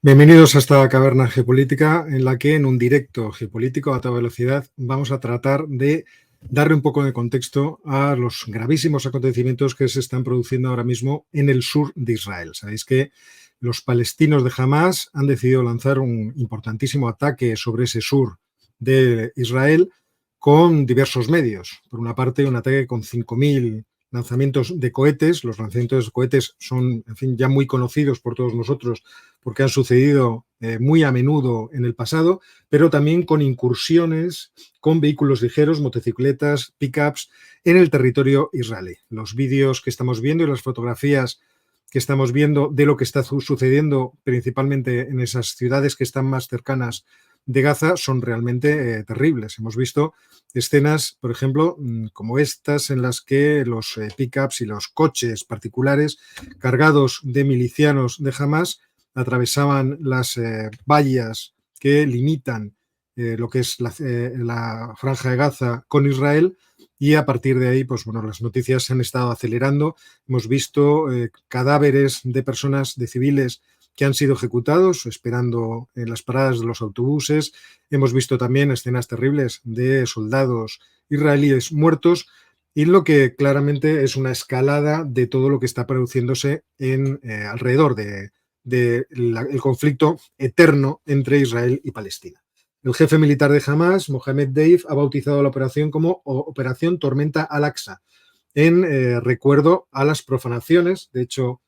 Bienvenidos a esta caverna geopolítica en la que en un directo geopolítico a toda velocidad vamos a tratar de darle un poco de contexto a los gravísimos acontecimientos que se están produciendo ahora mismo en el sur de Israel. Sabéis que los palestinos de Hamas han decidido lanzar un importantísimo ataque sobre ese sur de Israel con diversos medios. Por una parte, un ataque con 5.000 lanzamientos de cohetes. Los lanzamientos de cohetes son, en fin, ya muy conocidos por todos nosotros porque han sucedido muy a menudo en el pasado, pero también con incursiones con vehículos ligeros, motocicletas, pickups en el territorio israelí. Los vídeos que estamos viendo y las fotografías que estamos viendo de lo que está sucediendo principalmente en esas ciudades que están más cercanas de Gaza son realmente terribles. Hemos visto escenas, por ejemplo, como estas en las que los pickups y los coches particulares cargados de milicianos de Hamas atravesaban las vallas que limitan lo que es la franja de Gaza con Israel, y a partir de ahí, pues bueno, las noticias se han estado acelerando. Hemos visto cadáveres de personas, de civiles que han sido ejecutados esperando en las paradas de los autobuses. Hemos visto también escenas terribles de soldados israelíes muertos, y lo que claramente es una escalada de todo lo que está produciéndose alrededor del conflicto eterno entre Israel y Palestina. El jefe militar de Hamas, Mohamed Deif, ha bautizado la operación como Operación Tormenta Al-Aqsa, en recuerdo a las profanaciones. De hecho,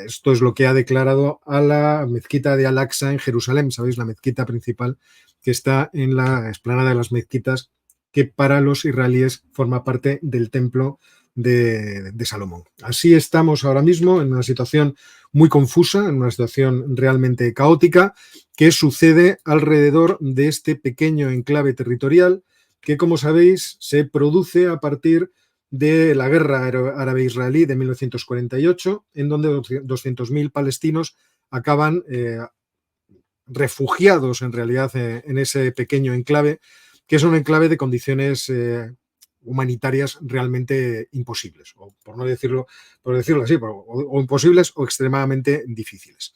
esto es lo que ha declarado a la mezquita de Al-Aqsa en Jerusalén. Sabéis, la mezquita principal que está en la explanada de las mezquitas, que para los israelíes forma parte del templo de Salomón. Así estamos ahora mismo en una situación muy confusa, en una situación realmente caótica, que sucede alrededor de este pequeño enclave territorial que, como sabéis, se produce a partir de la guerra árabe-israelí de 1948, en donde 200.000 palestinos acaban refugiados en realidad en ese pequeño enclave, que es un enclave de condiciones humanitarias realmente imposibles, o por decirlo así, o imposibles o extremadamente difíciles.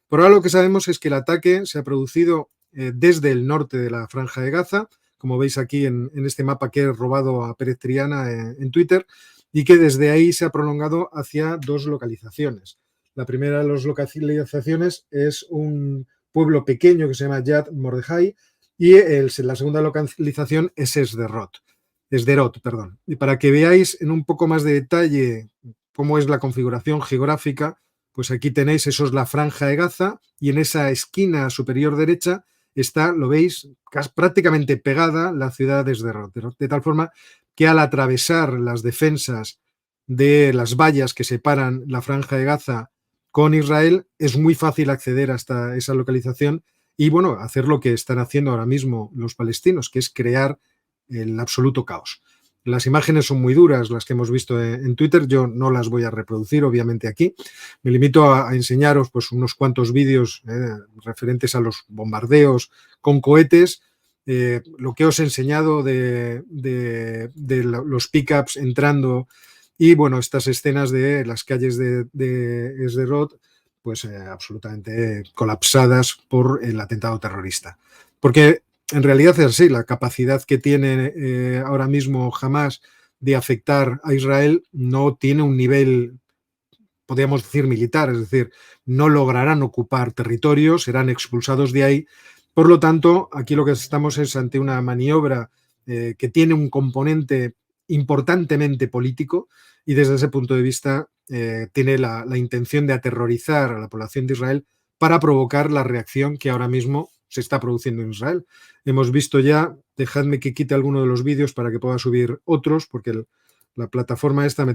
Por ahora lo que sabemos es que el ataque se ha producido desde el norte de la Franja de Gaza, como veis aquí en este mapa que he robado a Pérez Triana en Twitter, y que desde ahí se ha prolongado hacia dos localizaciones. La primera de las localizaciones es un pueblo pequeño que se llama Yad Mordejai, y la segunda localización es Sderot, perdón. Y para que veáis en un poco más de detalle cómo es la configuración geográfica, pues aquí tenéis, eso es la Franja de Gaza, y en esa esquina superior derecha está, lo veis, prácticamente pegada la ciudad de Sderot, de tal forma que al atravesar las defensas de las vallas que separan la Franja de Gaza con Israel, es muy fácil acceder hasta esa localización y, bueno, hacer lo que están haciendo ahora mismo los palestinos, que es crear el absoluto caos. Las imágenes son muy duras, las que hemos visto en Twitter. Yo no las voy a reproducir, obviamente, aquí. Me limito a enseñaros pues, unos cuantos vídeos referentes a los bombardeos con cohetes. Lo que os he enseñado de los pickups entrando y, bueno, estas escenas de las calles de Sderot, pues absolutamente colapsadas por el atentado terrorista. Porque en realidad es así, la capacidad que tiene ahora mismo Hamas de afectar a Israel no tiene un nivel, podríamos decir, militar, es decir, no lograrán ocupar territorios, serán expulsados de ahí. Por lo tanto, aquí lo que estamos es ante una maniobra que tiene un componente importantemente político, y desde ese punto de vista tiene la intención de aterrorizar a la población de Israel para provocar la reacción que ahora mismo se está produciendo en Israel. Hemos visto ya, dejadme que quite alguno de los vídeos para que pueda subir otros, porque la plataforma esta me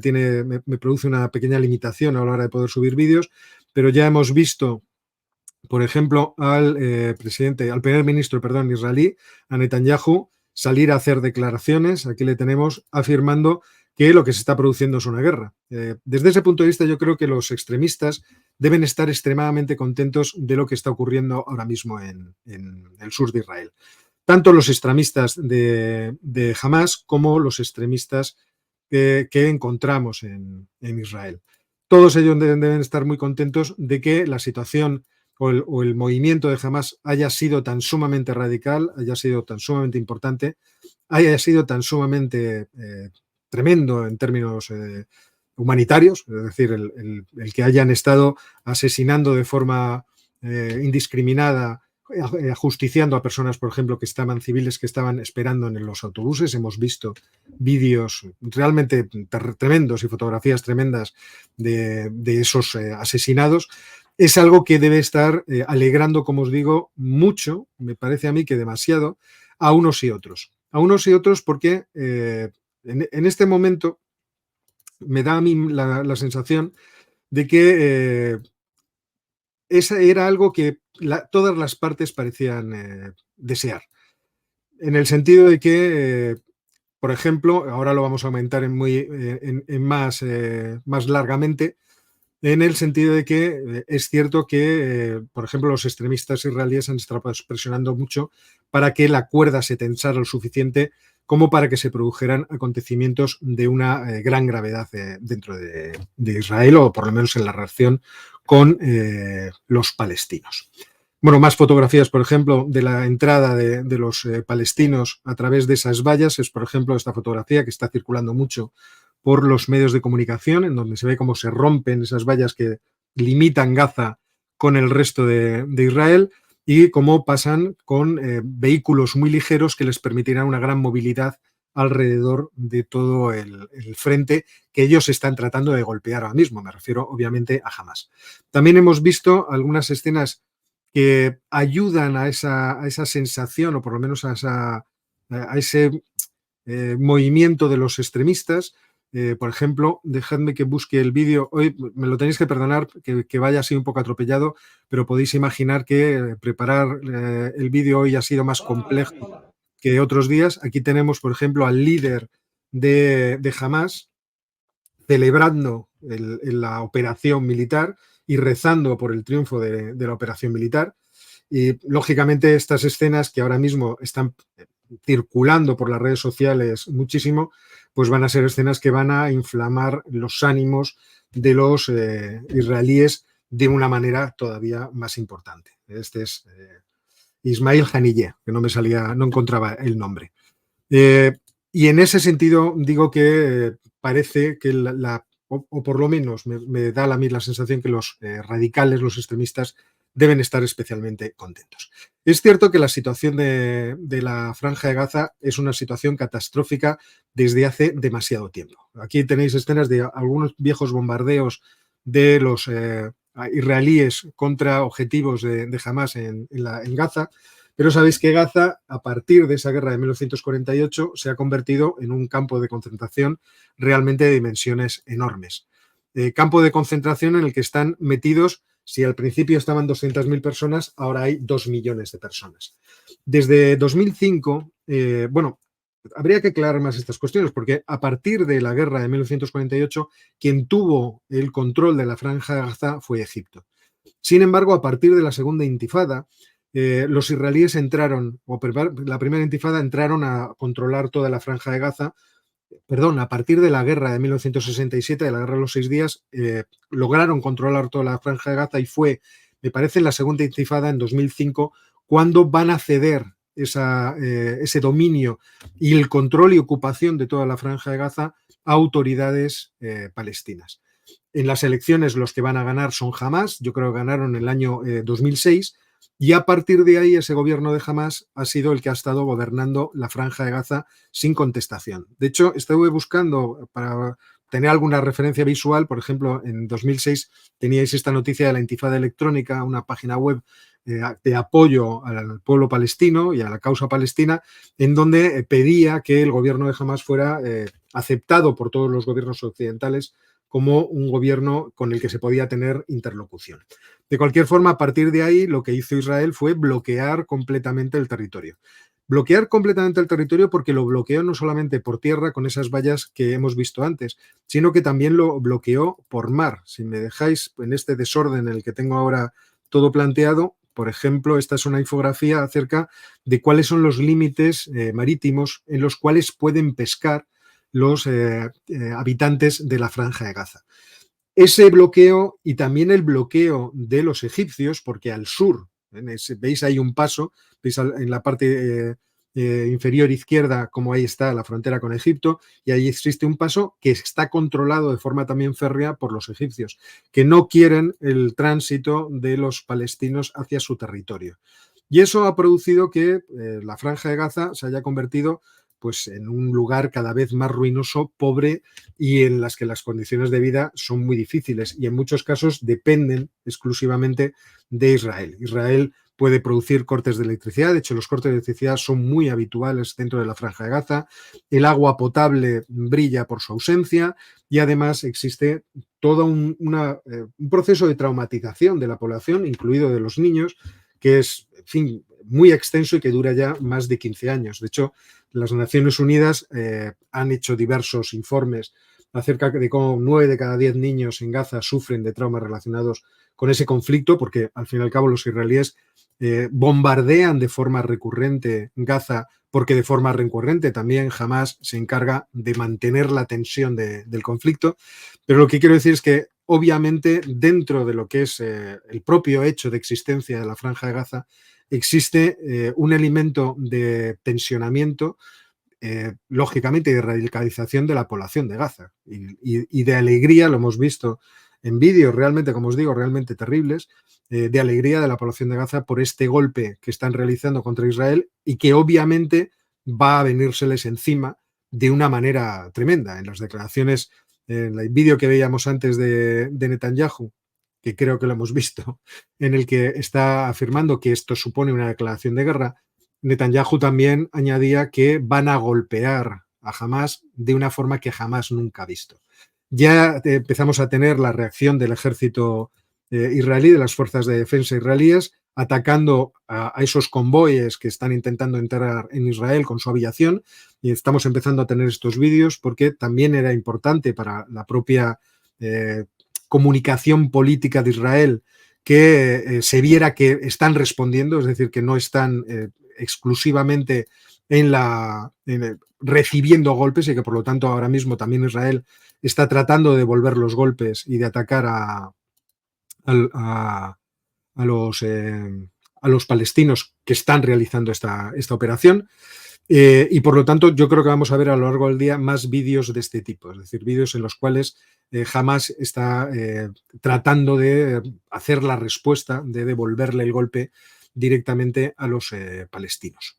produce una pequeña limitación a la hora de poder subir vídeos, pero ya hemos visto, por ejemplo, al primer ministro, israelí, a Netanyahu, salir a hacer declaraciones. Aquí le tenemos afirmando que lo que se está produciendo es una guerra. Desde ese punto de vista, yo creo que los extremistas deben estar extremadamente contentos de lo que está ocurriendo ahora mismo en el sur de Israel. Tanto los extremistas de Hamas como los extremistas que encontramos en Israel. Todos ellos deben estar muy contentos de que la situación o el movimiento de Hamás haya sido tan sumamente radical, haya sido tan sumamente importante, haya sido tan sumamente tremendo en términos humanitarios, es decir, el que hayan estado asesinando de forma indiscriminada, ajusticiando a personas, por ejemplo, que estaban civiles que estaban esperando en los autobuses. Hemos visto vídeos realmente tremendos y fotografías tremendas de esos asesinados. Es algo que debe estar alegrando, como os digo, mucho, me parece a mí que demasiado, a unos y otros. A unos y otros porque en este momento me da a mí la sensación de que esa era algo que todas las partes parecían desear. En el sentido de que, por ejemplo, ahora lo vamos a aumentar en más largamente, en el sentido de que es cierto que, por ejemplo, los extremistas israelíes han estado presionando mucho para que la cuerda se tensara lo suficiente como para que se produjeran acontecimientos de una gran gravedad dentro de Israel, o por lo menos en la relación con los palestinos. Bueno, más fotografías, por ejemplo, de la entrada de los palestinos a través de esas vallas. Es, por ejemplo, esta fotografía que está circulando mucho por los medios de comunicación, en donde se ve cómo se rompen esas vallas que limitan Gaza con el resto de Israel, y cómo pasan con vehículos muy ligeros que les permitirán una gran movilidad alrededor de todo el frente que ellos están tratando de golpear ahora mismo. Me refiero, obviamente, a Hamás. También hemos visto algunas escenas que ayudan a esa sensación, o por lo menos a ese movimiento de los extremistas. Por ejemplo, dejadme que busque el vídeo. Hoy me lo tenéis que perdonar que vaya así un poco atropellado, pero podéis imaginar que preparar el vídeo hoy ha sido más complejo que otros días. Aquí tenemos, por ejemplo, al líder de Hamás celebrando la operación militar y rezando por el triunfo de la operación militar. Y lógicamente estas escenas que ahora mismo están circulando por las redes sociales muchísimo, pues van a ser escenas que van a inflamar los ánimos de los israelíes de una manera todavía más importante. Este es Ismail Haniyeh, que no encontraba el nombre. Y en ese sentido digo que parece que o por lo menos me da a mí la sensación que los radicales, los extremistas, deben estar especialmente contentos. Es cierto que la situación de la Franja de Gaza es una situación catastrófica desde hace demasiado tiempo. Aquí tenéis escenas de algunos viejos bombardeos de los israelíes contra objetivos de Hamás en Gaza, pero sabéis que Gaza, a partir de esa guerra de 1948, se ha convertido en un campo de concentración realmente de dimensiones enormes. Campo de concentración en el que están metidos, si al principio estaban 200.000 personas, ahora hay 2 millones de personas. Desde 2005, bueno, habría que aclarar más estas cuestiones, porque a partir de la guerra de 1948, quien tuvo el control de la Franja de Gaza fue Egipto. Sin embargo, a partir de la segunda intifada, los israelíes entraron, o la primera intifada entraron a controlar toda la Franja de Gaza. Perdón, a partir de la guerra de 1967, de la guerra de los 6 días, lograron controlar toda la Franja de Gaza, y fue, me parece, en la segunda intifada, en 2005, cuando van a ceder ese dominio y el control y ocupación de toda la Franja de Gaza a autoridades palestinas. En las elecciones los que van a ganar son Hamás, yo creo que ganaron en el año 2006, y a partir de ahí ese gobierno de Hamás ha sido el que ha estado gobernando la Franja de Gaza sin contestación. De hecho, estuve buscando para tener alguna referencia visual. Por ejemplo, en 2006 teníais esta noticia de la Intifada Electrónica, una página web de apoyo al pueblo palestino y a la causa palestina, en donde pedía que el gobierno de Hamás fuera aceptado por todos los gobiernos occidentales como un gobierno con el que se podía tener interlocución. De cualquier forma, a partir de ahí, lo que hizo Israel fue bloquear completamente el territorio. Bloquear completamente el territorio porque lo bloqueó no solamente por tierra con esas vallas que hemos visto antes, sino que también lo bloqueó por mar. Si me dejáis en este desorden en el que tengo ahora todo planteado, por ejemplo, esta es una infografía acerca de cuáles son los límites marítimos en los cuales pueden pescar los habitantes de la Franja de Gaza. Ese bloqueo y también el bloqueo de los egipcios, porque al sur, veis ahí un paso, veis en la parte inferior izquierda como ahí está la frontera con Egipto, y ahí existe un paso que está controlado de forma también férrea por los egipcios, que no quieren el tránsito de los palestinos hacia su territorio. Y eso ha producido que la Franja de Gaza se haya convertido pues, en un lugar cada vez más ruinoso, pobre y en las que las condiciones de vida son muy difíciles y en muchos casos dependen exclusivamente de Israel. Israel puede producir cortes de electricidad, de hecho los cortes de electricidad son muy habituales dentro de la Franja de Gaza, el agua potable brilla por su ausencia y además existe todo un proceso de traumatización de la población, incluido de los niños, que es, en fin, muy extenso y que dura ya más de 15 años. De hecho, las Naciones Unidas han hecho diversos informes acerca de cómo 9 de cada 10 niños en Gaza sufren de traumas relacionados con ese conflicto, porque al fin y al cabo los israelíes bombardean de forma recurrente Gaza, porque de forma recurrente también Hamás se encarga de mantener la tensión del conflicto. Pero lo que quiero decir es que obviamente dentro de lo que es el propio hecho de existencia de la Franja de Gaza existe un elemento de tensionamiento, lógicamente, de radicalización de la población de Gaza y de alegría, lo hemos visto en vídeos realmente, como os digo, realmente terribles, de alegría de la población de Gaza por este golpe que están realizando contra Israel y que obviamente va a venírseles encima de una manera tremenda. En las declaraciones, en el vídeo que veíamos antes de Netanyahu, que creo que lo hemos visto, en el que está afirmando que esto supone una declaración de guerra, Netanyahu también añadía que van a golpear a Hamás de una forma que jamás nunca ha visto. Ya empezamos a tener la reacción del ejército israelí, de las fuerzas de defensa israelíes, atacando a esos convoyes que están intentando entrar en Israel con su aviación, y estamos empezando a tener estos vídeos porque también era importante para la propia comunicación política de Israel que se viera que están respondiendo, es decir, que no están exclusivamente recibiendo golpes y que por lo tanto ahora mismo también Israel está tratando de devolver los golpes y de atacar a los palestinos que están realizando esta operación. Y por lo tanto yo creo que vamos a ver a lo largo del día más vídeos de este tipo, es decir, vídeos en los cuales Hamás está tratando de hacer la respuesta, de devolverle el golpe directamente a los palestinos.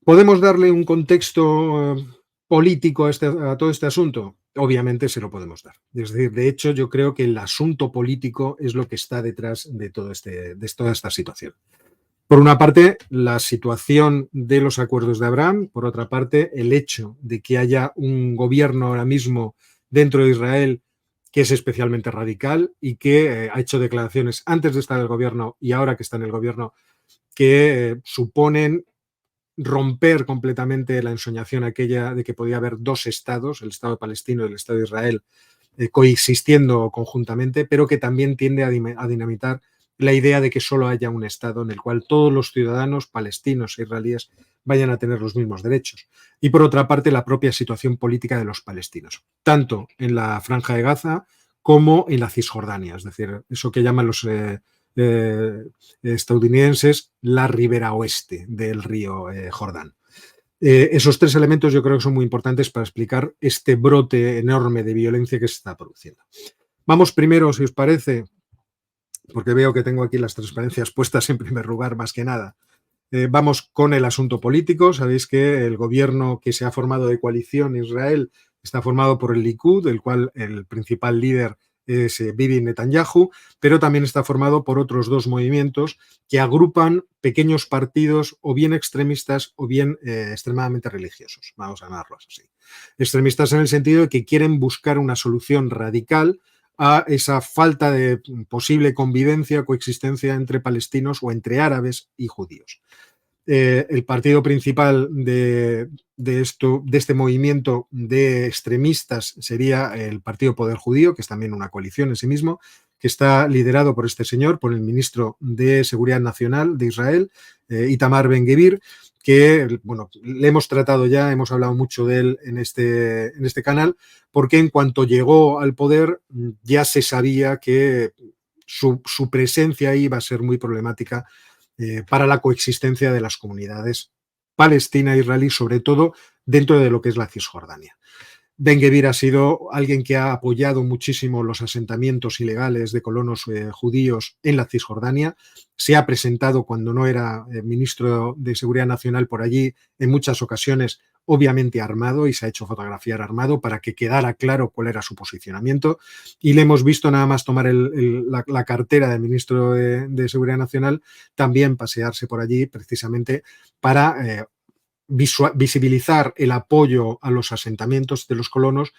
¿Podemos darle un contexto político a todo este asunto? Obviamente se lo podemos dar. Es decir, de hecho, yo creo que el asunto político es lo que está detrás de toda esta situación. Por una parte, la situación de los acuerdos de Abraham. Por otra parte, el hecho de que haya un gobierno ahora mismo dentro de Israel que es especialmente radical y que ha hecho declaraciones antes de estar en el gobierno y ahora que está en el gobierno que suponen romper completamente la ensoñación aquella de que podía haber dos estados, el Estado palestino y el Estado de Israel, coexistiendo conjuntamente, pero que también tiende a dinamitar la idea de que solo haya un Estado en el cual todos los ciudadanos palestinos e israelíes vayan a tener los mismos derechos. Y por otra parte, la propia situación política de los palestinos, tanto en la Franja de Gaza como en la Cisjordania, es decir, eso que llaman los estadounidenses la ribera oeste del río Jordán. Esos tres elementos yo creo que son muy importantes para explicar este brote enorme de violencia que se está produciendo. Vamos primero, si os parece, porque veo que tengo aquí las transparencias puestas en primer lugar más que nada. Vamos con el asunto político. Sabéis que el gobierno que se ha formado de coalición en Israel está formado por el Likud, del cual el principal líder es Bibi Netanyahu, pero también está formado por otros dos movimientos que agrupan pequeños partidos o bien extremistas o bien extremadamente religiosos, vamos a llamarlos así. Extremistas en el sentido de que quieren buscar una solución radical a esa falta de posible convivencia o coexistencia entre palestinos o entre árabes y judíos. El partido principal de este movimiento de extremistas sería el Partido Poder Judío, que es también una coalición en sí mismo, que está liderado por este señor, por el ministro de Seguridad Nacional de Israel, Itamar Ben-Gvir, que, bueno, le hemos tratado ya, hemos hablado mucho de él en este canal, porque en cuanto llegó al poder ya se sabía que su presencia ahí iba a ser muy problemática para la coexistencia de las comunidades palestina e israelí, sobre todo dentro de lo que es la Cisjordania. Ben-Gvir ha sido alguien que ha apoyado muchísimo los asentamientos ilegales de colonos judíos en la Cisjordania. Se ha presentado cuando no era ministro de Seguridad Nacional por allí en muchas ocasiones, obviamente armado, y se ha hecho fotografiar armado para que quedara claro cuál era su posicionamiento. Y le hemos visto nada más tomar la cartera de ministro de Seguridad Nacional, también pasearse por allí precisamente para visibilizar el apoyo a los asentamientos de los colonos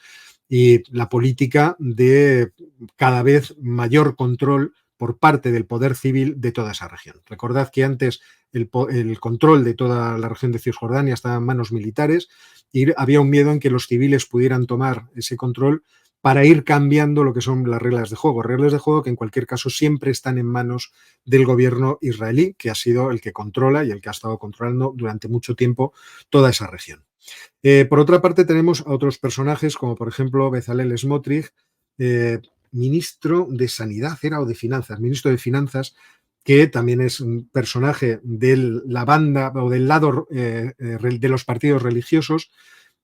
y la política de cada vez mayor control por parte del poder civil de toda esa región. Recordad que antes el control de toda la región de Cisjordania estaba en manos militares y había un miedo en que los civiles pudieran tomar ese control para ir cambiando lo que son las reglas de juego que en cualquier caso siempre están en manos del gobierno israelí, que ha sido el que controla y el que ha estado controlando durante mucho tiempo toda esa región. Por otra parte, tenemos a otros personajes, como por ejemplo Bezalel Smotrich, ministro de Sanidad, era o de Finanzas, ministro de Finanzas, que también es un personaje de la banda o del lado de los partidos religiosos,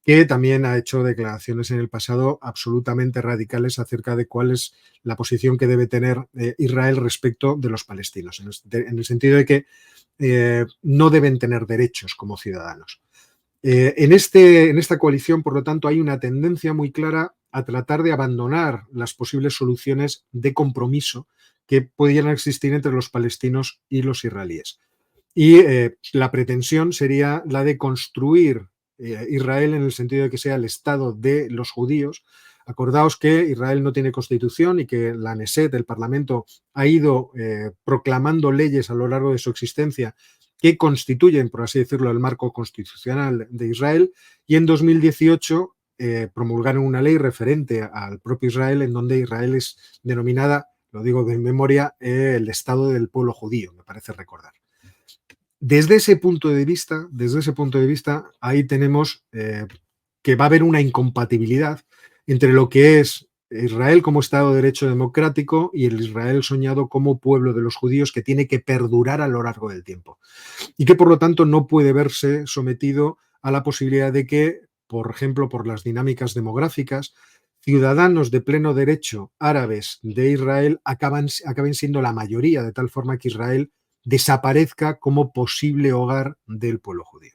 que también ha hecho declaraciones en el pasado absolutamente radicales acerca de cuál es la posición que debe tener Israel respecto de los palestinos, en el sentido de que no deben tener derechos como ciudadanos. En esta coalición, por lo tanto, hay una tendencia muy clara a tratar de abandonar las posibles soluciones de compromiso que pudieran existir entre los palestinos y los israelíes. Y la pretensión sería la de construir Israel en el sentido de que sea el Estado de los judíos. Acordaos que Israel no tiene constitución y que la Knesset, el Parlamento, ha ido proclamando leyes a lo largo de su existencia que constituyen, por así decirlo, el marco constitucional de Israel, y en 2018 promulgaron una ley referente al propio Israel, en donde Israel es denominada, lo digo de memoria, el Estado del pueblo judío, me parece recordar. Desde ese punto de vista, ahí tenemos que va a haber una incompatibilidad entre lo que es Israel como Estado de Derecho democrático y el Israel soñado como pueblo de los judíos, que tiene que perdurar a lo largo del tiempo y que por lo tanto no puede verse sometido a la posibilidad de que, por ejemplo, por las dinámicas demográficas, ciudadanos de pleno derecho árabes de Israel acaben siendo la mayoría, de tal forma que Israel desaparezca como posible hogar del pueblo judío.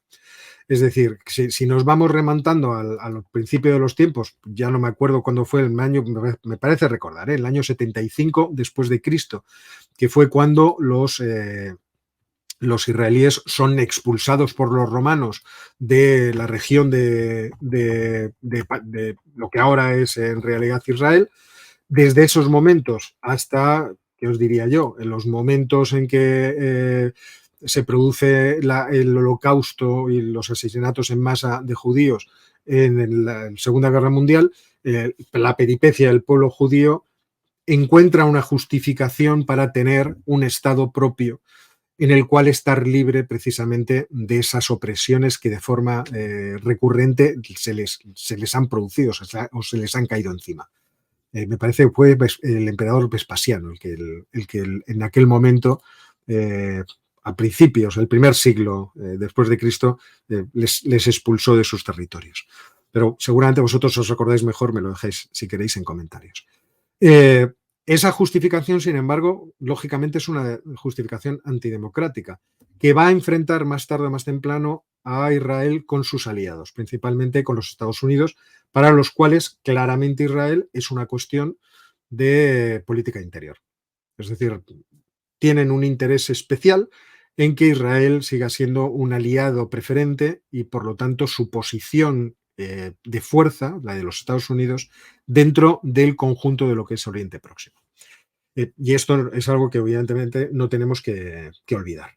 Es decir, si nos vamos remontando al principio de los tiempos, ya no me acuerdo cuándo fue el año, me parece recordar, el año 75 después de Cristo, que fue cuando los israelíes son expulsados por los romanos de la región de lo que ahora es en realidad Israel. Desde esos momentos hasta, ¿qué os diría yo?, en los momentos en que se produce el holocausto y los asesinatos en masa de judíos en la Segunda Guerra Mundial, la peripecia del pueblo judío encuentra una justificación para tener un Estado propio en el cual estar libre precisamente de esas opresiones que de forma recurrente se les han producido o se les han caído encima. Me parece que fue el emperador Vespasiano el que en aquel momento, a principios, el primer siglo después de Cristo, les expulsó de sus territorios. Pero seguramente vosotros os acordáis mejor, me lo dejáis si queréis en comentarios. Esa justificación, sin embargo, lógicamente es una justificación antidemocrática que va a enfrentar más tarde o más temprano a Israel con sus aliados, principalmente con los Estados Unidos, para los cuales claramente Israel es una cuestión de política interior. Es decir, tienen un interés especial en que Israel siga siendo un aliado preferente y, por lo tanto, su posición de fuerza, la de los Estados Unidos, dentro del conjunto de lo que es Oriente Próximo. Y esto es algo que evidentemente no tenemos que olvidar.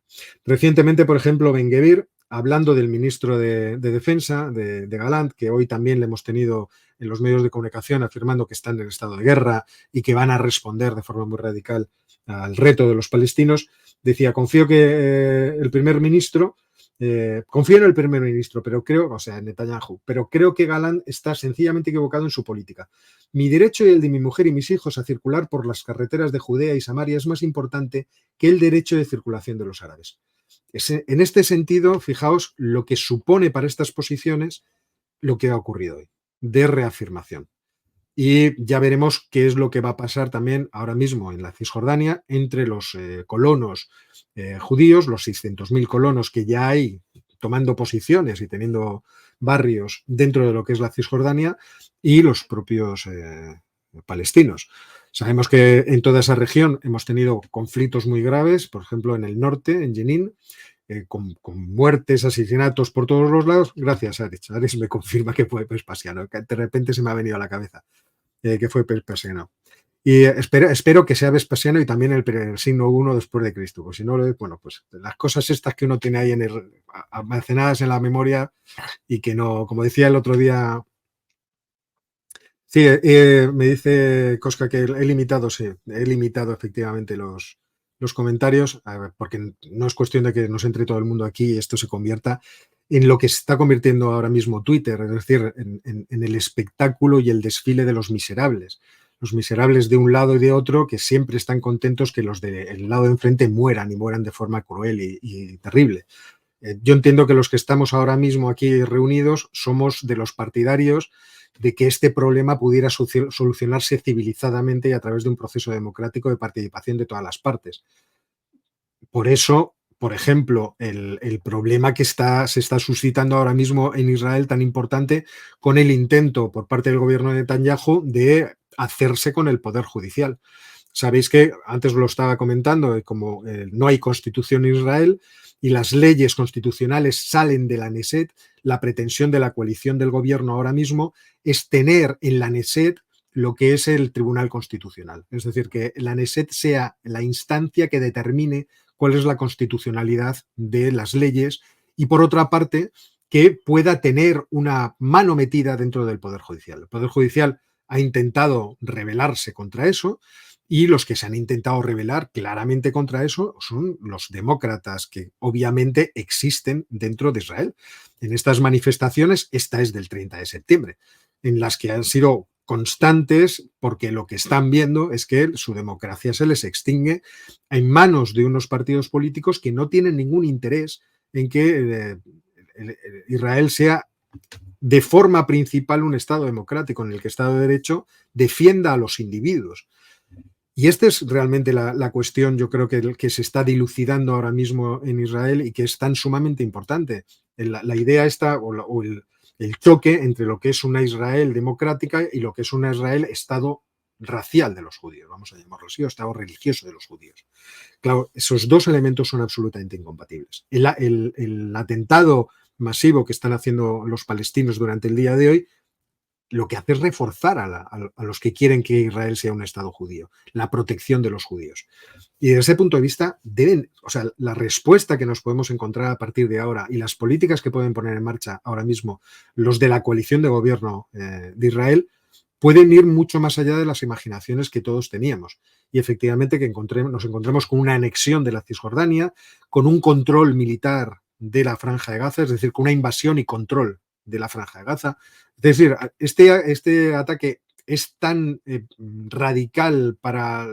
Recientemente, por ejemplo, Ben-Gvir, hablando del ministro de Defensa, de Galant, que hoy también le hemos tenido en los medios de comunicación afirmando que están en estado de guerra y que van a responder de forma muy radical al reto de los palestinos, decía: confío que el primer ministro confío en el primer ministro, pero creo, o sea, en Netanyahu, pero creo que Galán está sencillamente equivocado en su política. Mi derecho y el de mi mujer y mis hijos a circular por las carreteras de Judea y Samaria es más importante que el derecho de circulación de los árabes. En este sentido, fijaos lo que supone para estas posiciones lo que ha ocurrido hoy, de reafirmación. Y ya veremos qué es lo que va a pasar también ahora mismo en la Cisjordania entre los colonos judíos, los 600.000 colonos que ya hay tomando posiciones y teniendo barrios dentro de lo que es la Cisjordania, y los propios palestinos. Sabemos que en toda esa región hemos tenido conflictos muy graves, por ejemplo en el norte, en Jenin, con muertes, asesinatos por todos los lados. Gracias, Aris. Aris me confirma que fue Vespasiano, que de repente se me ha venido a la cabeza que fue Vespasiano. Y espero que sea Vespasiano y también el signo 1 después de Cristo. Pues si no, bueno, pues las cosas estas que uno tiene ahí almacenadas en la memoria y que no, como decía el otro día. Sí, me dice Cosca que he limitado, sí, he limitado efectivamente los comentarios, porque no es cuestión de que nos entre todo el mundo aquí y esto se convierta en lo que se está convirtiendo ahora mismo Twitter, es decir, en el espectáculo y el desfile de los miserables. Los miserables de un lado y de otro que siempre están contentos que los del lado de enfrente mueran y mueran de forma cruel y terrible. Yo entiendo que los que estamos ahora mismo aquí reunidos somos de los partidarios de que este problema pudiera solucionarse civilizadamente y a través de un proceso democrático de participación de todas las partes. Por eso, por ejemplo, el problema que se está suscitando ahora mismo en Israel tan importante con el intento por parte del gobierno de Netanyahu de hacerse con el poder judicial. Sabéis que antes lo estaba comentando, como no hay constitución en Israel y las leyes constitucionales salen de la Knesset, la pretensión de la coalición del gobierno ahora mismo es tener en la Knesset lo que es el Tribunal Constitucional. Es decir, que la Knesset sea la instancia que determine cuál es la constitucionalidad de las leyes y, por otra parte, que pueda tener una mano metida dentro del Poder Judicial. El Poder Judicial ha intentado rebelarse contra eso y los que se han intentado rebelar claramente contra eso son los demócratas que obviamente existen dentro de Israel. En estas manifestaciones, esta es del 30 de septiembre, en las que han sido constantes porque lo que están viendo es que su democracia se les extingue en manos de unos partidos políticos que no tienen ningún interés en que Israel sea de forma principal un Estado democrático en el que el Estado de Derecho defienda a los individuos. Y esta es realmente la cuestión, yo creo que se está dilucidando ahora mismo en Israel y que es tan sumamente importante. La idea esta o el choque entre lo que es una Israel democrática y lo que es una Israel Estado racial de los judíos, vamos a llamarlo así, o Estado religioso de los judíos. Claro, esos dos elementos son absolutamente incompatibles. El atentado masivo que están haciendo los palestinos durante el día de hoy lo que hace es reforzar a los que quieren que Israel sea un Estado judío, la protección de los judíos. Y desde ese punto de vista, la respuesta que nos podemos encontrar a partir de ahora y las políticas que pueden poner en marcha ahora mismo los de la coalición de gobierno de Israel pueden ir mucho más allá de las imaginaciones que todos teníamos. Y efectivamente que nos encontremos con una anexión de la Cisjordania, con un control militar de la Franja de Gaza, es decir, con una invasión y control de la Franja de Gaza. Es decir, este ataque es tan radical para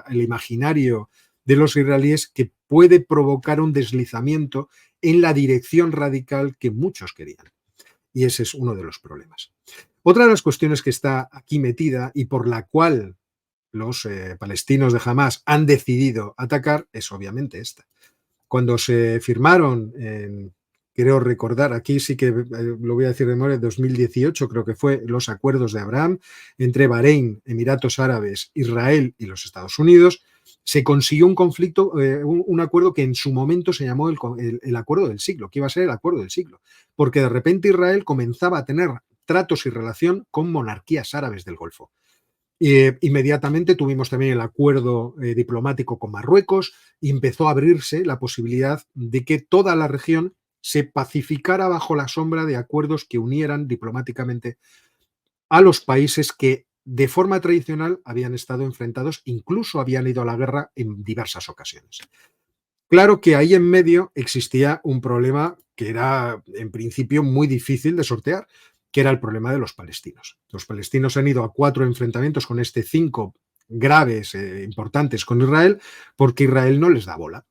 el imaginario de los israelíes que puede provocar un deslizamiento en la dirección radical que muchos querían. Y ese es uno de los problemas. Otra de las cuestiones que está aquí metida y por la cual los palestinos de Hamás han decidido atacar es obviamente esta. Cuando se firmaron creo recordar, aquí sí que lo voy a decir de memoria, 2018 creo que fue, los acuerdos de Abraham entre Bahrein, Emiratos Árabes, Israel y los Estados Unidos, se consiguió un conflicto, un acuerdo que en su momento se llamó el acuerdo del siglo, que iba a ser el acuerdo del siglo, porque de repente Israel comenzaba a tener tratos y relación con monarquías árabes del Golfo. Inmediatamente tuvimos también el acuerdo diplomático con Marruecos y empezó a abrirse la posibilidad de que toda la región se pacificara bajo la sombra de acuerdos que unieran diplomáticamente a los países que de forma tradicional habían estado enfrentados, incluso habían ido a la guerra en diversas ocasiones. Claro que ahí en medio existía un problema que era en principio muy difícil de sortear, que era el problema de los palestinos. Los palestinos han ido a 4 enfrentamientos con 5 graves, importantes con Israel, porque Israel no les da bola.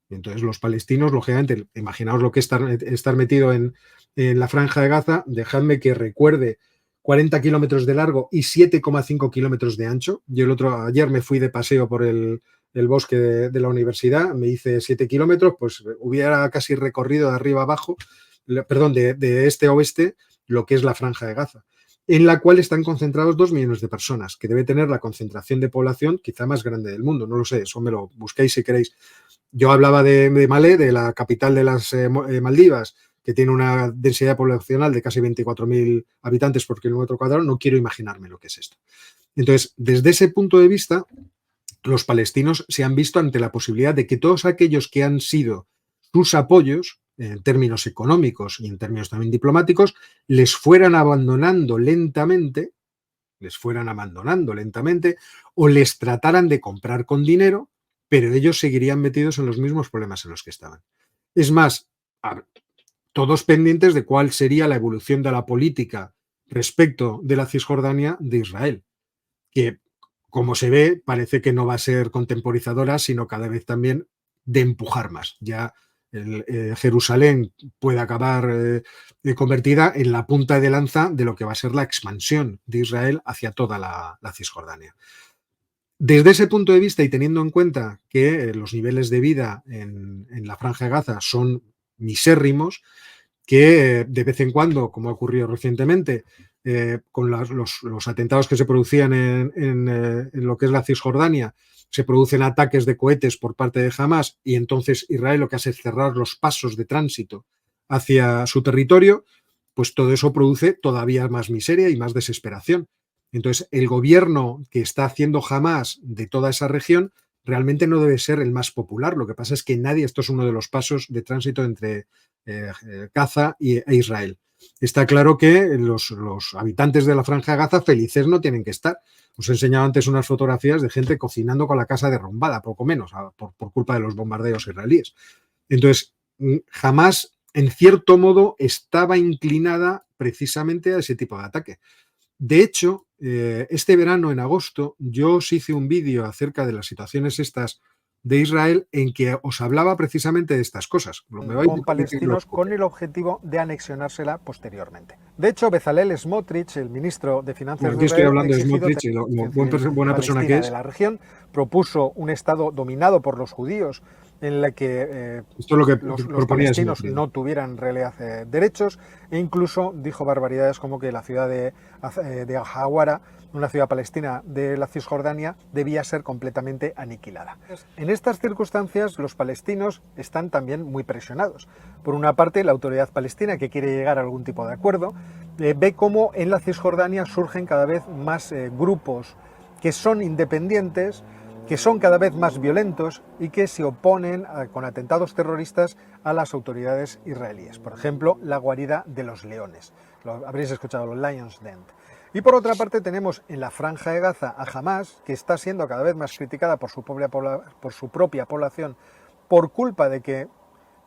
Entonces los palestinos, lógicamente, imaginaos lo que es estar metido en la franja de Gaza, dejadme que recuerde 40 kilómetros de largo y 7,5 kilómetros de ancho. Yo ayer me fui de paseo por el bosque de la universidad, me hice 7 kilómetros, pues hubiera casi recorrido de arriba abajo, perdón, de este a oeste, lo que es la franja de Gaza, en la cual están concentrados 2 millones de personas, que debe tener la concentración de población quizá más grande del mundo, no lo sé, eso me lo busquéis si queréis. Yo hablaba de Malé, de la capital de las Maldivas, que tiene una densidad poblacional de casi 24.000 habitantes por kilómetro cuadrado, no quiero imaginarme lo que es esto. Entonces, desde ese punto de vista, los palestinos se han visto ante la posibilidad de que todos aquellos que han sido sus apoyos, en términos económicos y en términos también diplomáticos, les fueran abandonando lentamente o les trataran de comprar con dinero, pero ellos seguirían metidos en los mismos problemas en los que estaban. Es más, todos pendientes de cuál sería la evolución de la política respecto de la Cisjordania de Israel, que, como se ve, parece que no va a ser contemporizadora, sino cada vez también de empujar más. Ya Jerusalén puede acabar convertida en la punta de lanza de lo que va a ser la expansión de Israel hacia toda la Cisjordania. Desde ese punto de vista y teniendo en cuenta que los niveles de vida en la Franja de Gaza son misérrimos, que de vez en cuando, como ha ocurrido recientemente, con los atentados que se producían en lo que es la Cisjordania, se producen ataques de cohetes por parte de Hamas y entonces Israel lo que hace es cerrar los pasos de tránsito hacia su territorio, pues todo eso produce todavía más miseria y más desesperación. Entonces, el gobierno que está haciendo Hamas de toda esa región realmente no debe ser el más popular. Lo que pasa es que esto es uno de los pasos de tránsito entre Gaza e Israel. Está claro que los habitantes de la Franja de Gaza felices no tienen que estar. Os he enseñado antes unas fotografías de gente cocinando con la casa derrumbada, poco menos, por culpa de los bombardeos israelíes. Entonces, jamás, en cierto modo, estaba inclinada precisamente a ese tipo de ataque. De hecho, este verano, en agosto, yo os hice un vídeo acerca de las situaciones estas de Israel en que os hablaba precisamente de estas cosas. Con palestinos con el objetivo de anexionársela posteriormente. De hecho, Bezalel Smotrich, el ministro de Finanzas de Israel, estoy hablando de Smotrich, buena persona que es, de la región, propuso un estado dominado por los judíos en la que esto es lo que los palestinos no tuvieran realidad derechos, e incluso dijo barbaridades como que la ciudad de Hawara, una ciudad palestina de la Cisjordania, debía ser completamente aniquilada. En estas circunstancias, los palestinos están también muy presionados. Por una parte, la autoridad palestina, que quiere llegar a algún tipo de acuerdo, ve cómo en la Cisjordania surgen cada vez más grupos que son independientes, que son cada vez más violentos y que se oponen con atentados terroristas a las autoridades israelíes. Por ejemplo, la guarida de los leones. Lo habréis escuchado, los Lions Den. Y por otra parte tenemos en la Franja de Gaza a Hamas, que está siendo cada vez más criticada por su propia población por culpa de que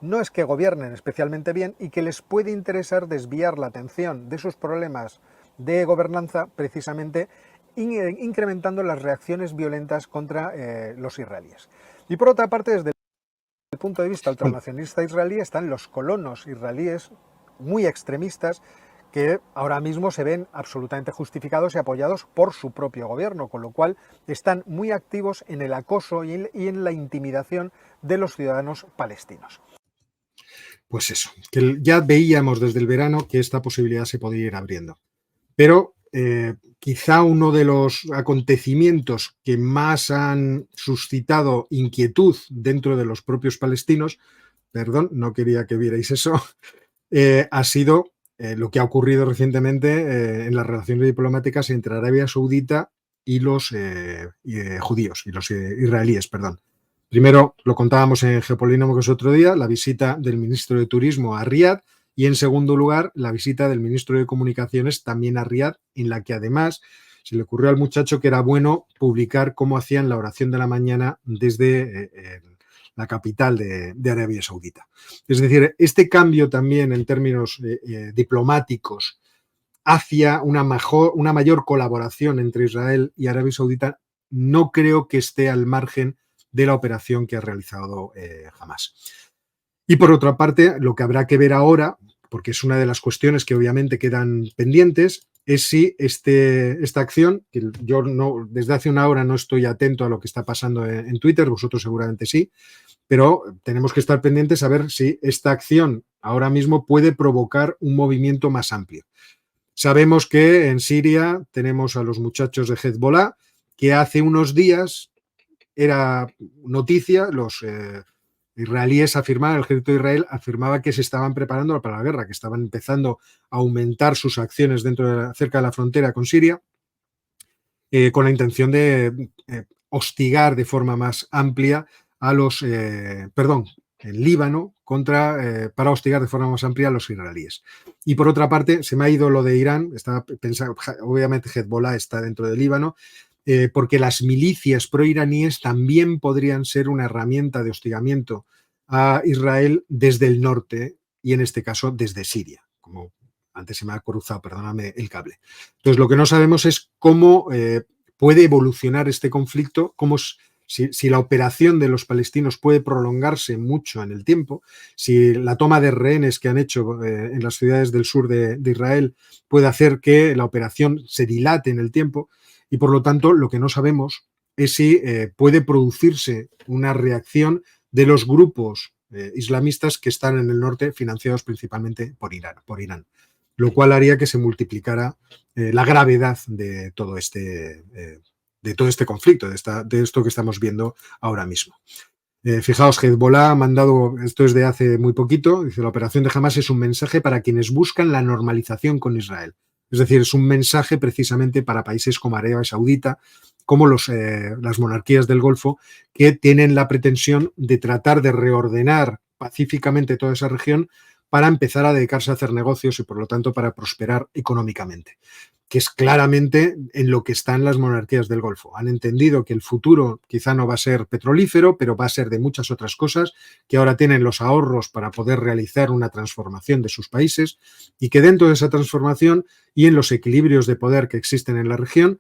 no es que gobiernen especialmente bien y que les puede interesar desviar la atención de sus problemas de gobernanza precisamente incrementando las reacciones violentas contra los israelíes. Y por otra parte, desde el punto de vista ultranacionalista israelí, están los colonos israelíes muy extremistas que ahora mismo se ven absolutamente justificados y apoyados por su propio gobierno, con lo cual están muy activos en el acoso y en la intimidación de los ciudadanos palestinos. Pues eso, que ya veíamos desde el verano que esta posibilidad se podía ir abriendo. Pero quizá uno de los acontecimientos que más han suscitado inquietud dentro de los propios palestinos, perdón, no quería que vierais eso, ha sido lo que ha ocurrido recientemente en las relaciones diplomáticas entre Arabia Saudita y los judíos, y los israelíes, perdón. Primero, lo contábamos en Geopolínomos otro día, la visita del ministro de Turismo a Riad, y en segundo lugar, la visita del ministro de Comunicaciones también a Riad, en la que además se le ocurrió al muchacho que era bueno publicar cómo hacían la oración de la mañana desde la capital de Arabia Saudita. Es decir, este cambio también en términos diplomáticos hacia una mayor colaboración entre Israel y Arabia Saudita no creo que esté al margen de la operación que ha realizado Hamás. Y por otra parte, lo que habrá que ver ahora, porque es una de las cuestiones que obviamente quedan pendientes, es si esta acción, que yo desde hace una hora no estoy atento a lo que está pasando en Twitter, vosotros seguramente sí, pero tenemos que estar pendientes a ver si esta acción ahora mismo puede provocar un movimiento más amplio. Sabemos que en Siria tenemos a los muchachos de Hezbollah, que hace unos días era noticia, los israelíes afirmaban, el ejército de Israel afirmaba que se estaban preparando para la guerra, que estaban empezando a aumentar sus acciones cerca de la frontera con Siria, con la intención de hostigar de forma más amplia a los, en Líbano, para hostigar de forma más amplia a los israelíes. Y por otra parte, se me ha ido lo de Irán, estaba pensando, obviamente Hezbollah está dentro de Líbano, porque las milicias proiraníes también podrían ser una herramienta de hostigamiento a Israel desde el norte y en este caso desde Siria, como antes se me ha cruzado, perdóname, el cable. Entonces, lo que no sabemos es cómo puede evolucionar este conflicto, si la operación de los palestinos puede prolongarse mucho en el tiempo, si la toma de rehenes que han hecho en las ciudades del sur de Israel puede hacer que la operación se dilate en el tiempo. Y por lo tanto, lo que no sabemos es si puede producirse una reacción de los grupos islamistas que están en el norte, financiados principalmente por Irán, lo cual haría que se multiplicara la gravedad de todo este conflicto, de esto que estamos viendo ahora mismo. Fijaos, Hezbollah ha mandado, esto es de hace muy poquito, dice: la operación de Hamás es un mensaje para quienes buscan la normalización con Israel. Es decir, es un mensaje precisamente para países como Arabia Saudita, como las monarquías del Golfo, que tienen la pretensión de tratar de reordenar pacíficamente toda esa región para empezar a dedicarse a hacer negocios y, por lo tanto, para prosperar económicamente, que es claramente en lo que están las monarquías del Golfo. Han entendido que el futuro quizá no va a ser petrolífero, pero va a ser de muchas otras cosas, que ahora tienen los ahorros para poder realizar una transformación de sus países y que dentro de esa transformación y en los equilibrios de poder que existen en la región,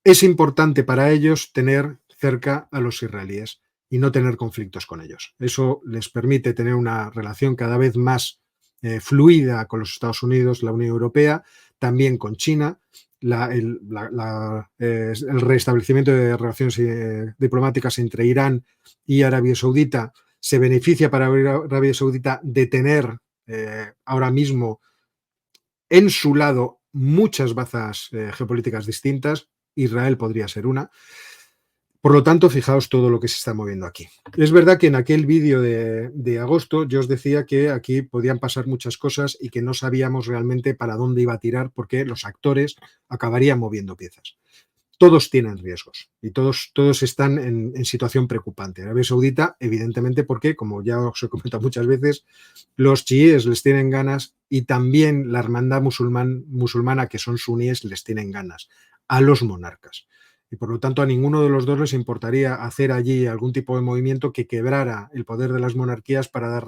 es importante para ellos tener cerca a los israelíes y no tener conflictos con ellos. Eso les permite tener una relación cada vez más fluida con los Estados Unidos, la Unión Europea, también con China. El restablecimiento de relaciones diplomáticas entre Irán y Arabia Saudita se beneficia para Arabia Saudita de tener ahora mismo en su lado muchas bazas geopolíticas distintas. Israel podría ser una. Por lo tanto, fijaos todo lo que se está moviendo aquí. Es verdad que en aquel vídeo de agosto yo os decía que aquí podían pasar muchas cosas y que no sabíamos realmente para dónde iba a tirar porque los actores acabarían moviendo piezas. Todos tienen riesgos y todos están en situación preocupante. Arabia Saudita, evidentemente, porque, como ya os he comentado muchas veces, los chiíes les tienen ganas y también la hermandad musulmana, que son suníes, les tienen ganas a los monarcas. Y por lo tanto a ninguno de los dos les importaría hacer allí algún tipo de movimiento que quebrara el poder de las monarquías para dar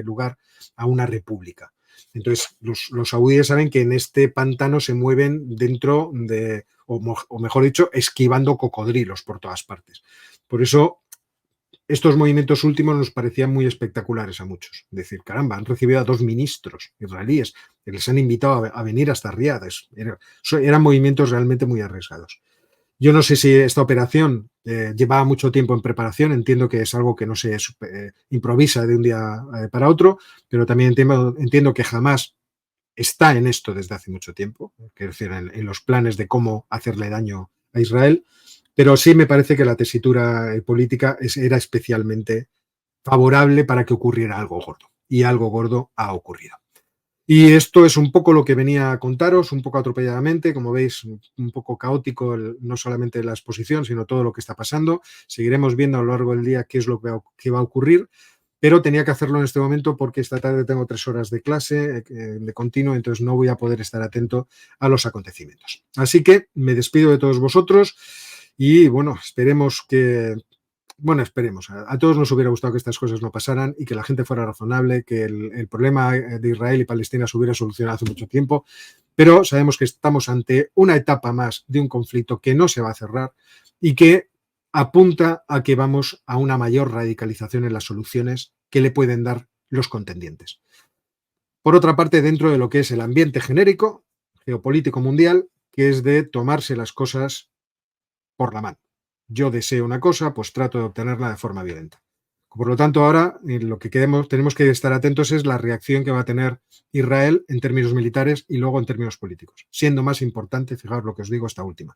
lugar a una república. Entonces los saudíes saben que en este pantano se mueven dentro de, o mejor dicho, esquivando cocodrilos por todas partes. Por eso estos movimientos últimos nos parecían muy espectaculares a muchos. Es decir, caramba, han recibido a 2 ministros israelíes que les han invitado a venir hasta Riad. Eran movimientos realmente muy arriesgados. Yo no sé si esta operación llevaba mucho tiempo en preparación, entiendo que es algo que no se improvisa de un día para otro, pero también entiendo que Hamás está en esto desde hace mucho tiempo, es decir, en los planes de cómo hacerle daño a Israel, pero sí me parece que la tesitura política era especialmente favorable para que ocurriera algo gordo, y algo gordo ha ocurrido. Y esto es un poco lo que venía a contaros, un poco atropelladamente, como veis, un poco caótico, no solamente la exposición, sino todo lo que está pasando. Seguiremos viendo a lo largo del día qué es lo que va a ocurrir, pero tenía que hacerlo en este momento porque esta tarde tengo 3 horas de clase de continuo, entonces no voy a poder estar atento a los acontecimientos. Así que me despido de todos vosotros y, bueno, esperemos que Bueno, esperemos. A todos nos hubiera gustado que estas cosas no pasaran y que la gente fuera razonable, que el problema de Israel y Palestina se hubiera solucionado hace mucho tiempo, pero sabemos que estamos ante una etapa más de un conflicto que no se va a cerrar y que apunta a que vamos a una mayor radicalización en las soluciones que le pueden dar los contendientes. Por otra parte, dentro de lo que es el ambiente genérico, geopolítico mundial, que es de tomarse las cosas por la mano. Yo deseo una cosa, pues trato de obtenerla de forma violenta. Por lo tanto, ahora lo que tenemos que estar atentos es la reacción que va a tener Israel en términos militares y luego en términos políticos, siendo más importante, fijaos lo que os digo, esta última.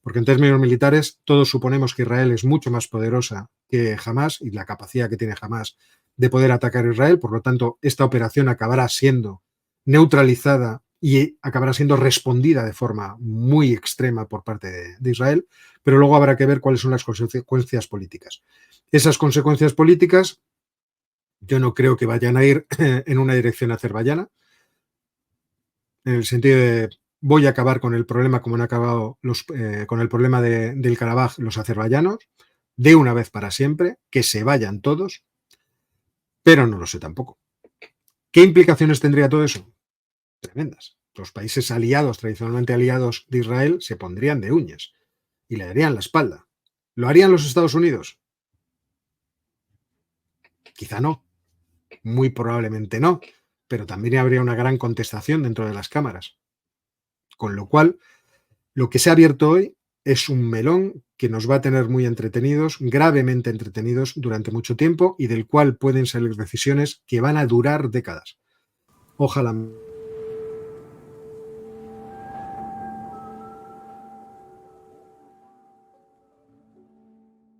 Porque en términos militares todos suponemos que Israel es mucho más poderosa que Hamás y la capacidad que tiene Hamás de poder atacar a Israel, por lo tanto, esta operación acabará siendo neutralizada y acabará siendo respondida de forma muy extrema por parte de Israel, pero luego habrá que ver cuáles son las consecuencias políticas. Esas consecuencias políticas yo no creo que vayan a ir en una dirección azerbaiyana, en el sentido de voy a acabar con el problema como han acabado con el problema del Karabaj los azerbaiyanos, de una vez para siempre, que se vayan todos, pero no lo sé tampoco. ¿Qué implicaciones tendría todo eso? Tremendas. Los países aliados, tradicionalmente aliados de Israel, se pondrían de uñas y le darían la espalda. ¿Lo harían los Estados Unidos? Quizá no, muy probablemente no, pero también habría una gran contestación dentro de las cámaras. Con lo cual, lo que se ha abierto hoy es un melón que nos va a tener muy entretenidos, gravemente entretenidos durante mucho tiempo y del cual pueden salir decisiones que van a durar décadas. Ojalá.